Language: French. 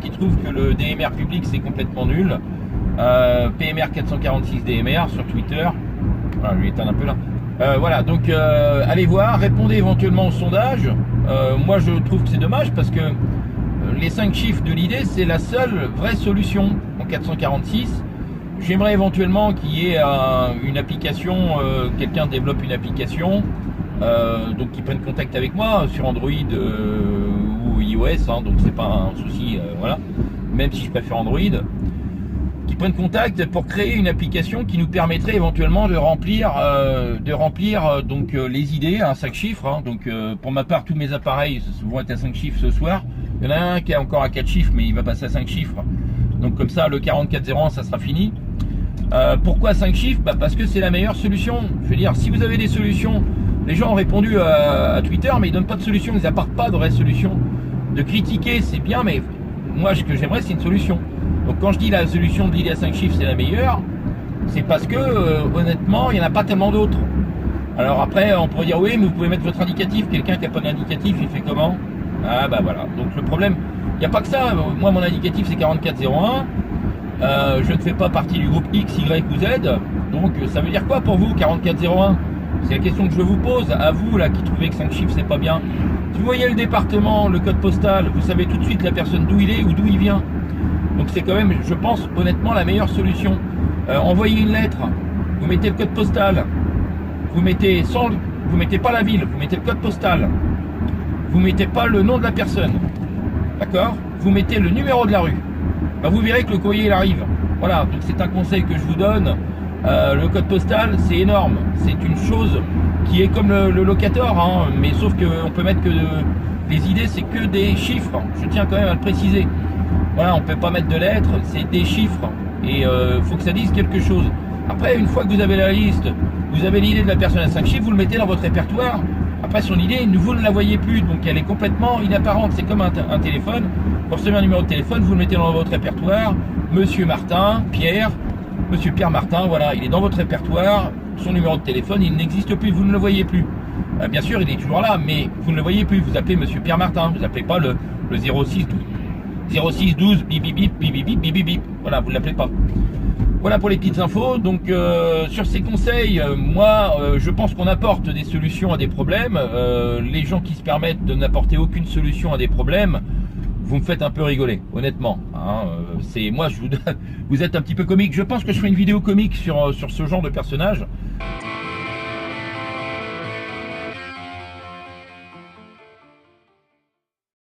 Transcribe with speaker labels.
Speaker 1: qui trouvent que le DMR public c'est complètement nul. PMR 446 DMR sur Twitter. Voilà, je vais éteindre un peu là. Voilà, donc allez voir, répondez éventuellement au sondage. Moi je trouve que c'est dommage parce que les 5 chiffres de l'idée c'est la seule vraie solution en 446. J'aimerais éventuellement qu'il y ait une application, quelqu'un développe une application, donc qui prenne contact avec moi sur Android ou iOS, hein, donc c'est pas un souci, voilà. Même si je préfère Android, qui prennent contact pour créer une application qui nous permettrait éventuellement de remplir donc les idées à 5 chiffres. Hein, donc pour ma part, tous mes appareils vont être à 5 chiffres ce soir. Il y en a un qui est encore à 4 chiffres, mais il va passer à 5 chiffres. Donc comme ça, le 4401, ça sera fini. Pourquoi 5 chiffres? Parce que c'est la meilleure solution. Je veux dire, si vous avez des solutions, les gens ont répondu à Twitter, mais ils donnent pas de solution, ils n'apportent pas de vraie solution. De critiquer, c'est bien, mais moi, ce que j'aimerais, c'est une solution. Donc quand je dis la solution de l'idée à 5 chiffres, c'est la meilleure, c'est parce que, honnêtement, il n'y en a pas tellement d'autres. Alors après, on pourrait dire, oui, mais vous pouvez mettre votre indicatif. Quelqu'un qui n'a pas d'indicatif, il fait comment? Ah bah voilà. Donc le problème, il n'y a pas que ça. Moi, mon indicatif, c'est 4401. Je ne fais pas partie du groupe X, Y ou Z. Donc ça veut dire quoi pour vous 4401? C'est la question que je vous pose à vous là qui trouvez que 5 chiffres c'est pas bien. Si vous voyez le département, le code postal, vous savez tout de suite la personne d'où il est ou d'où il vient. Donc c'est quand même, je pense honnêtement, la meilleure solution. Envoyez une lettre, vous mettez le code postal, vous mettez pas la ville, vous mettez le code postal, vous mettez pas le nom de la personne, d'accord? Vous mettez le numéro de la rue. Ben, vous verrez que le courrier il arrive. Voilà, donc c'est un conseil que je vous donne. Le code postal, c'est énorme. C'est une chose qui est comme le locator, hein, mais sauf qu'on peut mettre que les idées, c'est que des chiffres. Je tiens quand même à le préciser. Voilà, on peut pas mettre de lettres, c'est des chiffres. Et faut que ça dise quelque chose. Après, une fois que vous avez la liste, vous avez l'idée de la personne à 5 chiffres, vous le mettez dans votre répertoire. Après, son idée, vous ne la voyez plus, donc elle est complètement inapparente. C'est comme un téléphone. Pour recevoir un numéro de téléphone, vous le mettez dans votre répertoire. Monsieur Martin, Monsieur Pierre Martin, voilà, il est dans votre répertoire. Son numéro de téléphone, il n'existe plus, vous ne le voyez plus. Bien sûr, il est toujours là, mais vous ne le voyez plus. Vous appelez Monsieur Pierre Martin, vous n'appelez pas le 06 12 bip bip bip bip bip bip bip bip. Voilà, vous ne l'appelez pas. Voilà pour les petites infos. Donc sur ces conseils, moi je pense qu'on apporte des solutions à des problèmes. Les gens qui se permettent de n'apporter aucune solution à des problèmes, vous me faites un peu rigoler, honnêtement. Hein, c'est moi, vous êtes un petit peu comique. Je pense que je ferai une vidéo comique sur ce genre de personnage.